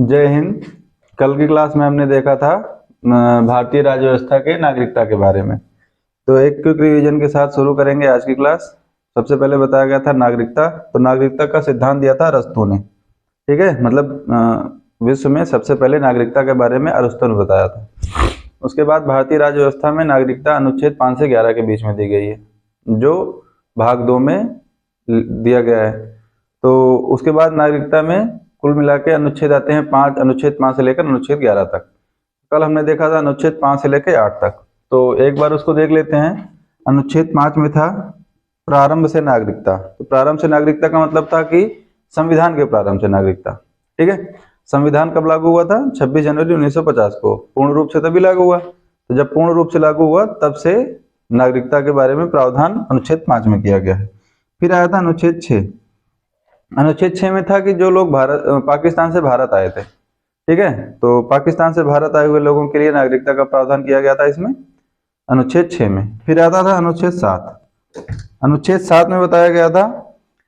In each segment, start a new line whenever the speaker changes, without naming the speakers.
जय हिंद। कल की क्लास में हमने देखा था भारतीय राज्य व्यवस्था के नागरिकता के बारे में। तो एक क्विक रिवीजन के साथ शुरू करेंगे आज की क्लास। सबसे पहले बताया गया था नागरिकता। तो नागरिकता का सिद्धांत दिया था अरस्तू ने। ठीक है, मतलब विश्व में सबसे पहले नागरिकता के बारे में अरस्तू ने बताया था। उसके बाद भारतीय राज्य व्यवस्था में नागरिकता अनुच्छेद 5 से 11 के बीच में दी गई है, जो भाग 2 में दिया गया है। तो उसके बाद नागरिकता में कुल मिला के अनुच्छेद आते हैं 5, अनुच्छेद 5 से लेकर अनुच्छेद 11 तक। कल हमने देखा था अनुच्छेद 5 से लेकर 8 तक, तो एक बार उसको देख लेते हैं। अनुच्छेद 5 में था प्रारंभ से नागरिकता। तो प्रारंभ से नागरिकता का मतलब था कि संविधान के प्रारंभ से नागरिकता। ठीक है, संविधान कब लागू हुआ था? 26 जनवरी 1950 को। पूर्ण रूप से तभी लागू हुआ। तो जब पूर्ण रूप से लागू हुआ तब से नागरिकता के बारे में प्रावधान अनुच्छेद 5 में किया गया है। फिर आया था अनुच्छेद 6। अनुच्छेद 6 में था कि जो लोग पाकिस्तान से भारत आए थे, ठीक है, तो पाकिस्तान से भारत आए हुए लोगों के लिए नागरिकता का प्रावधान किया गया था इसमें, अनुच्छेद 6 में। फिर आता था अनुच्छेद 7। अनुच्छेद 7 में बताया गया था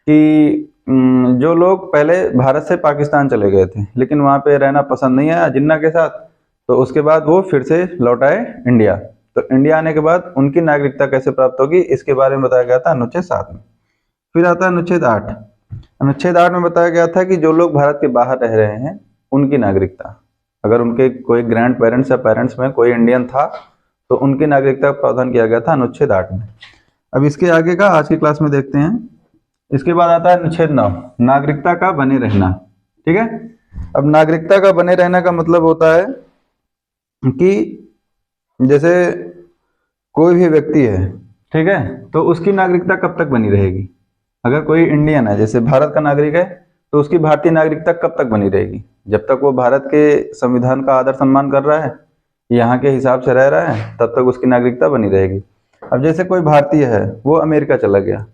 कि जो लोग पहले भारत से पाकिस्तान चले गए थे लेकिन वहाँ पे रहना पसंद नहीं आया जिन्ना के साथ, तो उसके बाद वो फिर से लौट आए इंडिया। तो इंडिया आने के बाद उनकी नागरिकता कैसे प्राप्त होगी, इसके बारे में बताया गया था अनुच्छेद 7 में। फिर आता है अनुच्छेद 8। अनुच्छेद 8 में बताया गया था कि जो लोग भारत के बाहर रह रहे हैं उनकी नागरिकता, अगर उनके कोई ग्रैंड पेरेंट्स या पेरेंट्स में कोई इंडियन था तो उनकी नागरिकता का प्रावधान किया गया था अनुच्छेद 8 में। अब इसके आगे का आज की क्लास में देखते हैं। इसके बाद आता है अनुच्छेद 9, नागरिकता का बने रहना। ठीक है, अब नागरिकता का बने रहना का मतलब होता है कि जैसे कोई भी व्यक्ति है, ठीक है, तो उसकी नागरिकता कब तक बनी रहेगी। अगर कोई इंडियन है, जैसे भारत का नागरिक है, तो उसकी भारतीय नागरिकता कब तक बनी रहेगी? जब तक वो भारत के संविधान का आदर सम्मान कर रहा है, यहाँ के हिसाब से रह रहा है, तब तक उसकी नागरिकता बनी रहेगी। अब जैसे कोई भारतीय है, वो अमेरिका चला गया,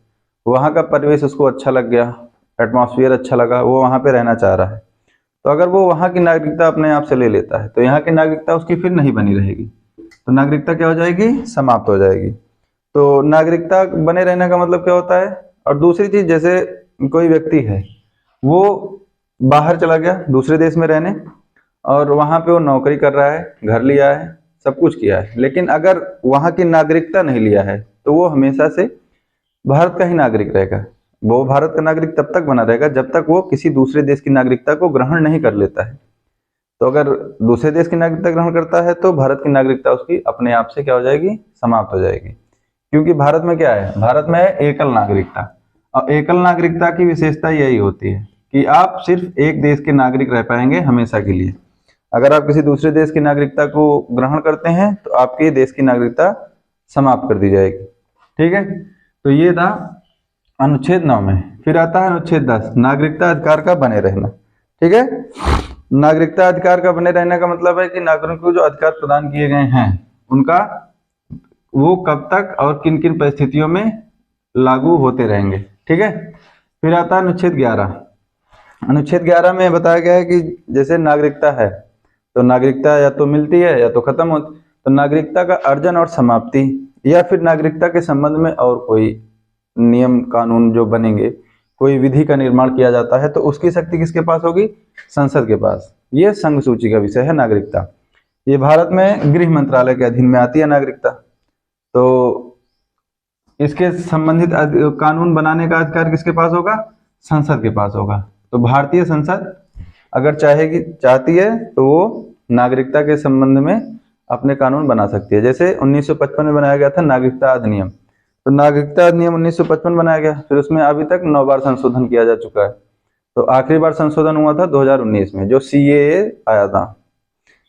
वहाँ का परिवेश उसको अच्छा लग गया, एटमॉस्फेयर अच्छा लगा, वो वहाँ पे रहना चाह रहा है, तो अगर वो वहाँ की नागरिकता अपने आप से ले लेता है तो यहाँ की नागरिकता उसकी फिर नहीं बनी रहेगी। तो नागरिकता क्या हो जाएगी? समाप्त हो जाएगी। तो नागरिकता बने रहने का मतलब क्या होता है? और दूसरी चीज, जैसे कोई व्यक्ति है, वो बाहर चला गया दूसरे देश में रहने, और वहां पे वो नौकरी कर रहा है, घर लिया है, सब कुछ किया है, लेकिन अगर वहां की नागरिकता नहीं लिया है तो वो हमेशा से भारत का ही नागरिक रहेगा। वो भारत का नागरिक तब तक बना रहेगा जब तक वो किसी दूसरे देश की नागरिकता को ग्रहण नहीं कर लेता है। तो अगर दूसरे देश की नागरिकता ग्रहण करता है तो भारत की नागरिकता उसकी अपने आप से क्या हो जाएगी? समाप्त हो जाएगी। क्योंकि भारत में क्या है? भारत में है एकल नागरिकता। और एकल नागरिकता की विशेषता यही होती है कि आप सिर्फ एक देश के नागरिक रह पाएंगे हमेशा के लिए। अगर आप किसी दूसरे देश की नागरिकता को ग्रहण करते हैं तो आपके देश की नागरिकता समाप्त कर दी जाएगी। ठीक है, तो ये था अनुच्छेद 9 में। फिर आता है अनुच्छेद 10, नागरिकता अधिकार का बने रहना। ठीक है, नागरिकता अधिकार का बने रहने का मतलब है कि नागरिकों को जो अधिकार प्रदान किए गए हैं उनका वो कब तक और किन किन परिस्थितियों में लागू होते रहेंगे। ठीक है, फिर आता है अनुच्छेद 11। अनुच्छेद 11 में बताया गया है कि जैसे नागरिकता है तो नागरिकता या तो मिलती है या तो खत्म होती। तो नागरिकता का अर्जन और समाप्ति या फिर नागरिकता के संबंध में और कोई नियम कानून जो बनेंगे, कोई विधि का निर्माण किया जाता है, तो उसकी शक्ति किसके पास होगी? संसद के पास। ये संघ सूची का विषय है नागरिकता। ये भारत में गृह मंत्रालय के अधीन में आती है नागरिकता। तो इसके संबंधित कानून बनाने का अधिकार किसके पास होगा? संसद के पास होगा। तो भारतीय संसद अगर चाहती है तो वो नागरिकता के संबंध में अपने कानून बना सकती है। जैसे 1955 में बनाया गया था नागरिकता अधिनियम। तो नागरिकता अधिनियम 1955 बनाया गया, फिर उसमें अभी तक 9 बार संशोधन किया जा चुका है। तो आखिरी बार संशोधन हुआ था 2019 में, जो CAA आया था,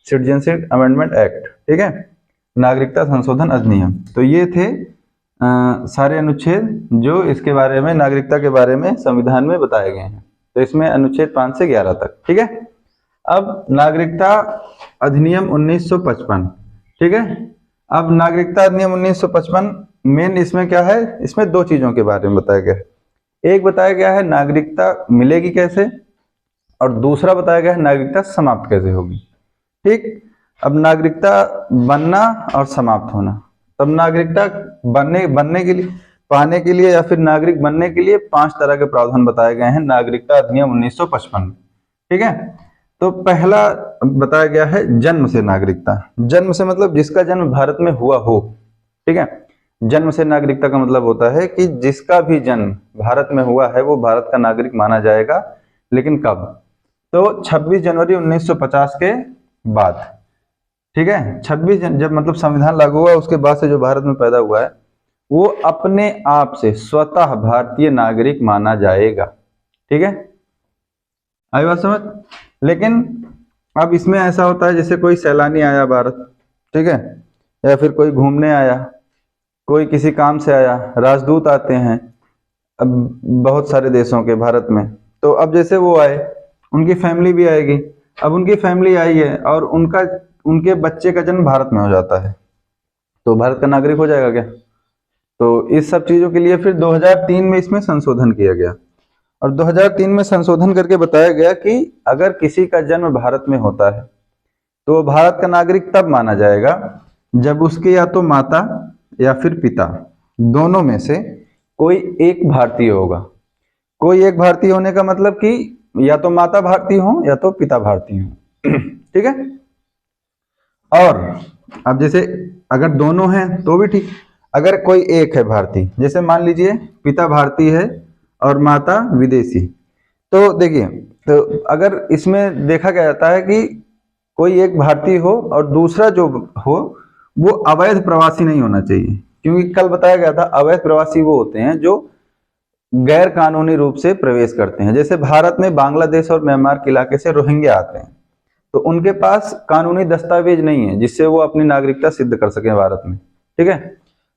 सिटीजनशिप अमेंडमेंट एक्ट। ठीक है, नागरिकता संशोधन अधिनियम। तो ये थे सारे अनुच्छेद जो इसके बारे में, नागरिकता के बारे में संविधान में बताए गए हैं। तो इसमें अनुच्छेद 5 से 11 तक। ठीक है, अब नागरिकता अधिनियम 1955। ठीक है, अब नागरिकता अधिनियम 1955 मेन इसमें क्या है? इसमें दो चीजों के बारे में बताया गया है। एक बताया गया है नागरिकता मिलेगी कैसे, और दूसरा बताया गया है नागरिकता समाप्त कैसे होगी। ठीक, अब नागरिकता बनना और समाप्त होना। तब नागरिकता बनने के लिए, पाने के लिए या फिर नागरिक बनने के लिए 5 तरह के प्रावधान बताए गए हैं नागरिकता अधिनियम 1955 में। ठीक है, तो पहला बताया गया है जन्म से नागरिकता। जन्म से मतलब जिसका जन्म भारत में हुआ हो, ठीक है। जन्म से नागरिकता का मतलब होता है कि जिसका भी जन्म भारत में हुआ है वो भारत का नागरिक माना जाएगा। लेकिन कब? तो 26 जनवरी 1950 के बाद, ठीक है। 26 जब मतलब संविधान लागू हुआ उसके बाद से जो भारत में पैदा हुआ है वो अपने आप से स्वतः भारतीय नागरिक माना जाएगा, ठीक है। आई बात समझ? लेकिन अब इसमें ऐसा होता है जैसे कोई सैलानी आया भारत, ठीक है, या फिर कोई घूमने आया, कोई किसी काम से आया, राजदूत आते हैं अब बहुत सारे देशों के भारत में। तो अब जैसे वो आए उनकी फैमिली भी आएगी। अब उनकी फैमिली आई है और उनके बच्चे का जन्म भारत में हो जाता है तो भारत का नागरिक हो जाएगा क्या? तो इस सब चीजों के लिए फिर 2003 में इसमें संशोधन किया गया और 2003 में संशोधन करके बताया गया कि अगर किसी का जन्म भारत में होता है तो भारत का नागरिक तब माना जाएगा जब उसके या तो माता या फिर पिता दोनों में से कोई एक भारतीय होगा। कोई एक भारतीय होने का मतलब कि या तो माता भारतीय हो या तो पिता भारतीय हो, ठीक है। और अब जैसे अगर दोनों हैं तो भी ठीक। अगर कोई एक है भारतीय, जैसे मान लीजिए पिता भारतीय है और माता विदेशी, तो देखिए, तो अगर इसमें देखा गया जाता है कि कोई एक भारतीय हो और दूसरा जो हो वो अवैध प्रवासी नहीं होना चाहिए, क्योंकि कल बताया गया था अवैध प्रवासी वो होते हैं जो गैर कानूनी रूप से प्रवेश करते हैं। जैसे भारत में बांग्लादेश और म्यांमार के इलाके से रोहिंग्या आते हैं तो उनके पास कानूनी दस्तावेज नहीं है जिससे वो अपनी नागरिकता सिद्ध कर सके भारत में, ठीक है।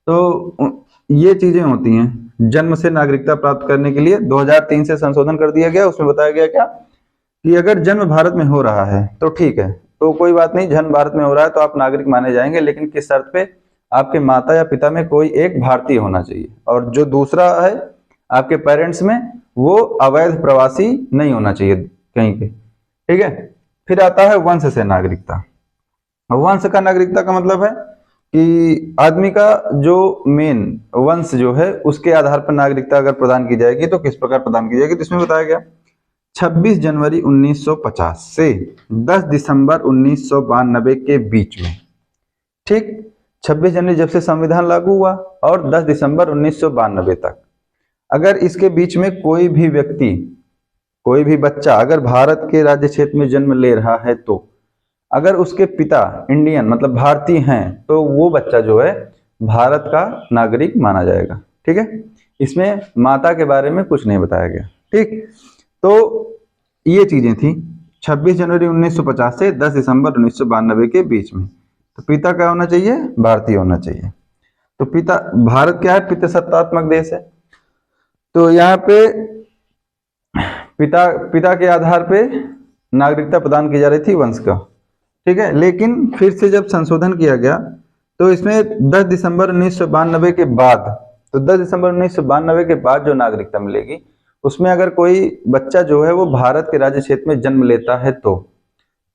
तो ये चीजें होती हैं। जन्म से नागरिकता प्राप्त करने के लिए 2003 से संशोधन कर दिया गया। उसमें बताया गया क्या कि अगर जन्म भारत में हो रहा है तो ठीक है, तो कोई बात नहीं, जन्म भारत में हो रहा है तो आप नागरिक माने जाएंगे, लेकिन किस शर्त पे? आपके माता या पिता में कोई एक भारतीय होना चाहिए और जो दूसरा है आपके पेरेंट्स में वो अवैध प्रवासी नहीं होना चाहिए कहीं पे, ठीक है। फिर आता है वंश से नागरिकता। वंश का नागरिकता का मतलब है कि आदमी का जो मेन वंश जो है उसके आधार पर नागरिकता अगर प्रदान की जाएगी तो किस प्रकार प्रदान की जाएगी। तो इसमें बताया गया 26 जनवरी 1950 से 10 दिसंबर 1992 के बीच में, ठीक। 26 जनवरी जब से संविधान लागू हुआ और 10 दिसंबर 1992 तक, अगर इसके बीच में कोई भी व्यक्ति, कोई भी बच्चा अगर भारत के राज्य क्षेत्र में जन्म ले रहा है तो अगर उसके पिता इंडियन मतलब भारतीय हैं तो वो बच्चा जो है भारत का नागरिक माना जाएगा, ठीक है। इसमें माता के बारे में कुछ नहीं बताया गया, ठीक। तो ये चीजें थी 26 जनवरी 1950 से 10 दिसंबर 1992 के बीच में। तो पिता क्या होना चाहिए? भारतीय होना चाहिए। तो पिता, भारत क्या है? पितृसत्तात्मक देश है। तो यहाँ पे पिता के आधार पे नागरिकता प्रदान की जा रही थी वंश का, ठीक है। लेकिन फिर से जब संशोधन किया गया तो इसमें 10 दिसंबर 1992 के बाद, तो 10 दिसंबर 1992 के बाद जो नागरिकता मिलेगी उसमें अगर कोई बच्चा जो है वो भारत के राज्य क्षेत्र में जन्म लेता है तो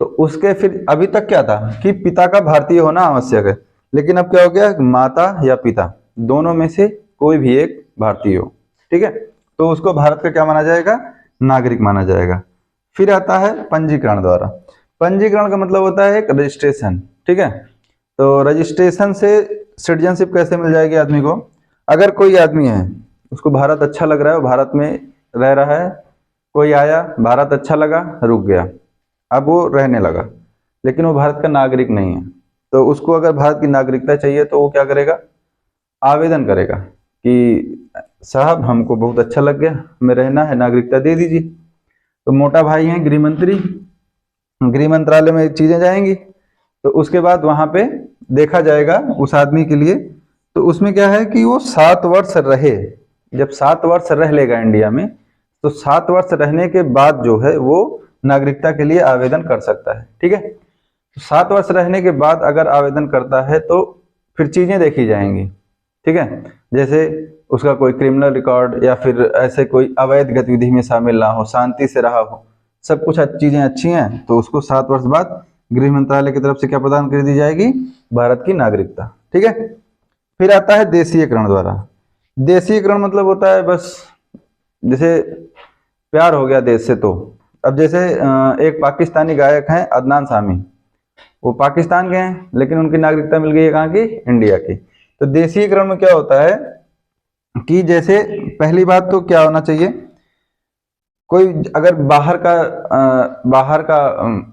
उसके फिर अभी तक क्या था कि पिता का भारतीय होना आवश्यक है, लेकिन अब क्या हो गया? माता या पिता दोनों में से कोई भी एक भारतीय हो, ठीक है, तो उसको भारत का क्या माना जाएगा? नागरिक माना जाएगा। फिर आता है पंजीकरण द्वारा। पंजीकरण का मतलब होता है एक रजिस्ट्रेशन, ठीक है। तो रजिस्ट्रेशन से सिटीजनशिप कैसे मिल जाएगी आदमी को? अगर कोई आदमी है उसको भारत अच्छा लग रहा है, भारत में रह रहा है, कोई आया, भारत अच्छा लगा, रुक गया, अब वो रहने लगा, लेकिन वो भारत का नागरिक नहीं है, तो उसको अगर भारत की नागरिकता चाहिए तो वो क्या करेगा? आवेदन करेगा कि साहब हमको बहुत अच्छा लग गया, हमें रहना है, नागरिकता दे दीजिए। तो मोटा भाई हैं गृह मंत्री, गृह मंत्रालय में चीजें जाएंगी तो उसके बाद वहां पे देखा जाएगा उस आदमी के लिए। तो उसमें क्या है कि वो 7 वर्ष रहे, जब 7 वर्ष रह लेगा इंडिया में तो 7 वर्ष रहने के बाद जो है वो नागरिकता के लिए आवेदन कर सकता है, ठीक है। तो 7 वर्ष रहने के बाद अगर आवेदन करता है तो फिर चीजें देखी जाएंगी, ठीक है। जैसे उसका कोई क्रिमिनल रिकॉर्ड या फिर ऐसे कोई अवैध गतिविधि में शामिल ना हो, शांति से रहा हो, सब कुछ चीजें अच्छी हैं तो उसको 7 वर्ष बाद गृह मंत्रालय की तरफ से क्या प्रदान कर दी जाएगी? भारत की नागरिकता, ठीक है। फिर आता है देशीयकरण द्वारा। देशीयकरण मतलब होता है बस जैसे प्यार हो गया देश से तो अब जैसे एक पाकिस्तानी गायक हैं अदनान सामी, वो पाकिस्तान के हैं लेकिन उनकी नागरिकता मिल गई है कहाँ की, इंडिया की। तो देशीयकरण में क्या होता है कि जैसे पहली बात तो क्या होना चाहिए, कोई अगर बाहर का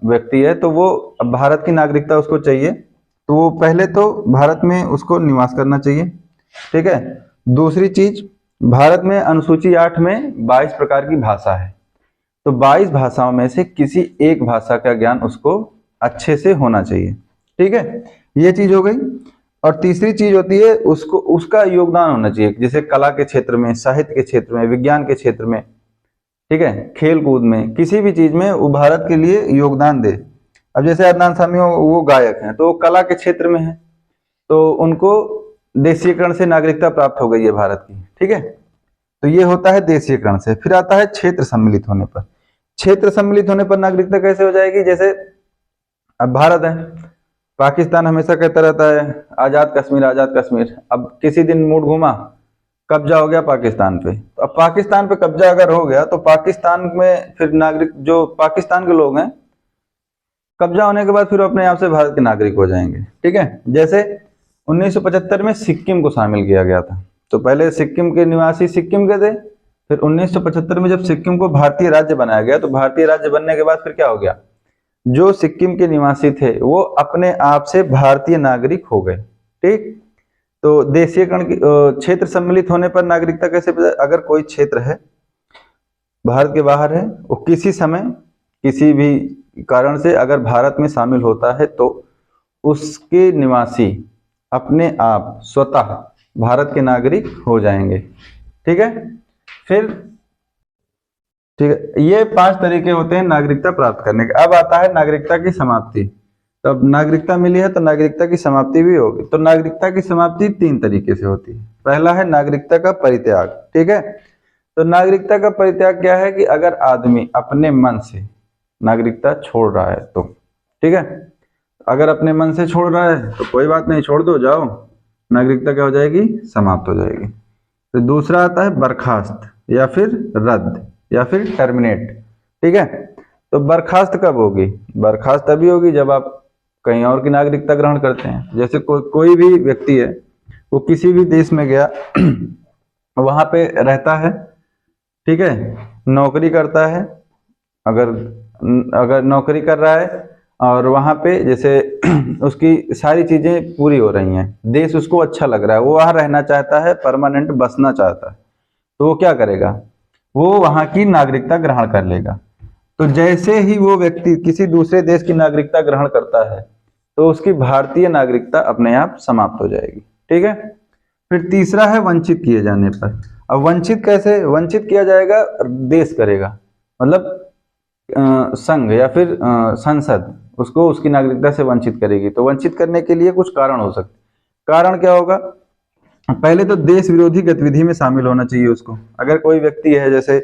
व्यक्ति है तो वो भारत की नागरिकता उसको चाहिए, तो वो पहले तो भारत में उसको निवास करना चाहिए, ठीक है। दूसरी चीज, भारत में अनुसूची 8 में 22 प्रकार की भाषा है, तो 22 भाषाओं में से किसी एक भाषा का ज्ञान उसको अच्छे से होना चाहिए, ठीक है। ये चीज हो गई। और तीसरी चीज होती है उसको उसका योगदान होना चाहिए, जैसे कला के क्षेत्र में, साहित्य के क्षेत्र में, विज्ञान के क्षेत्र में, ठीक है, खेल कूद में, किसी भी चीज में वो भारत के लिए योगदान दे। अब जैसे अदनान सामी वो गायक हैं तो वो कला के क्षेत्र में है, तो उनको देशीयकरण से नागरिकता प्राप्त हो गई है भारत की, ठीक है। तो ये होता है देशीयकरण से। फिर आता है क्षेत्र सम्मिलित होने पर। क्षेत्र सम्मिलित होने पर नागरिकता कैसे हो जाएगी, जैसे अब भारत है, पाकिस्तान हमेशा कहता रहता है आजाद कश्मीर आजाद कश्मीर, अब किसी दिन मूड घूमा, कब्जा हो गया पाकिस्तान पे। तो अब पाकिस्तान पे कब्जा अगर हो गया तो पाकिस्तान में फिर नागरिक जो पाकिस्तान के लोग हैं, कब्जा होने के बाद फिर अपने आप से भारत के नागरिक हो जाएंगे, ठीक है। जैसे 1975 में सिक्किम को शामिल किया गया था, तो पहले सिक्किम के निवासी सिक्किम के थे, फिर 1975 में जब सिक्किम को भारतीय राज्य बनाया गया तो भारतीय राज्य बनने के बाद फिर क्या हो गया, जो सिक्किम के निवासी थे वो अपने आप से भारतीय नागरिक हो गए, ठीक। तो देशीयकरण की क्षेत्र सम्मिलित होने पर नागरिकता कैसे, अगर कोई क्षेत्र है भारत के बाहर है, वो किसी समय किसी भी कारण से अगर भारत में शामिल होता है तो उसके निवासी अपने आप स्वतः भारत के नागरिक हो जाएंगे, ठीक है। फिर ठीक है, ये 5 तरीके होते हैं नागरिकता प्राप्त करने के। अब आता है नागरिकता की समाप्ति। तो अब नागरिकता मिली है तो नागरिकता की समाप्ति भी होगी। तो नागरिकता की समाप्ति 3 तरीके से होती है। पहला है नागरिकता का परित्याग, ठीक है। तो नागरिकता का परित्याग क्या है कि अगर आदमी अपने मन से नागरिकता छोड़ रहा है तो, ठीक है, अगर अपने मन से छोड़ रहा है तो कोई बात नहीं, छोड़ दो, जाओ, नागरिकता क्या हो जाएगी, समाप्त हो जाएगी। तो दूसरा आता है बर्खास्त या फिर रद्द या फिर टर्मिनेट, ठीक है। तो बर्खास्त कब होगी, बर्खास्त तभी होगी जब आप कहीं और की नागरिकता ग्रहण करते हैं। जैसे कोई भी व्यक्ति है वो किसी भी देश में गया वहां पे रहता है, ठीक है, नौकरी करता है, अगर नौकरी कर रहा है और वहां पे जैसे उसकी सारी चीजें पूरी हो रही हैं, देश उसको अच्छा लग रहा है, वो वहां रहना चाहता है, परमानेंट बसना चाहता है, तो वो क्या करेगा, वो वहां की नागरिकता ग्रहण कर लेगा। तो जैसे ही वो व्यक्ति किसी दूसरे देश की नागरिकता ग्रहण करता है तो उसकी भारतीय नागरिकता अपने आप समाप्त हो जाएगी, ठीक है। फिर तीसरा है वंचित किए जाने पर। अब वंचित कैसे वंचित किया जाएगा, देश करेगा, मतलब संघ या फिर संसद उसको उसकी नागरिकता से वंचित करेगी। तो वंचित करने के लिए कुछ कारण हो सकते। कारण क्या होगा, पहले तो देश विरोधी गतिविधि में शामिल होना चाहिए उसको। अगर कोई व्यक्ति है, जैसे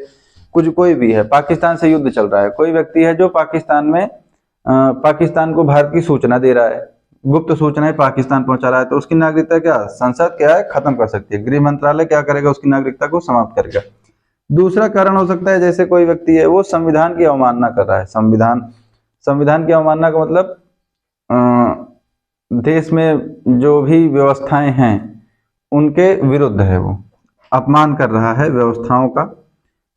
कोई भी है, पाकिस्तान से युद्ध चल रहा है, कोई व्यक्ति है जो पाकिस्तान में पाकिस्तान को भारत की सूचना दे रहा है, गुप्त सूचनाएं पाकिस्तान पहुंचा रहा है, तो उसकी नागरिकता क्या संसद क्या है, खत्म कर सकती है। गृह मंत्रालय क्या करेगा, उसकी नागरिकता को समाप्त करेगा। दूसरा कारण हो सकता है, जैसे कोई व्यक्ति है वो संविधान की अवमानना कर रहा है। संविधान की अवमानना का मतलब देश में जो भी व्यवस्थाएं हैं उनके विरुद्ध है, वो अपमान कर रहा है व्यवस्थाओं का,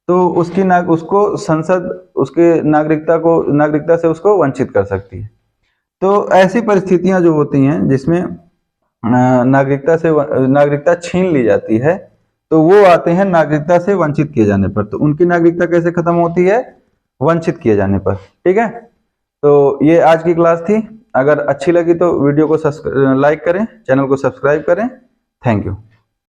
तो उसको संसद उसके नागरिकता से उसको वंचित कर सकती है। तो ऐसी परिस्थितियां जो होती हैं जिसमें नागरिकता छीन ली जाती है, तो वो आते हैं नागरिकता से वंचित किए जाने पर। तो उनकी नागरिकता कैसे खत्म होती है, वंचित किए जाने पर, ठीक है। तो ये आज की क्लास थी। अगर अच्छी लगी तो वीडियो को लाइक करें, चैनल को सब्सक्राइब करें। Thank you.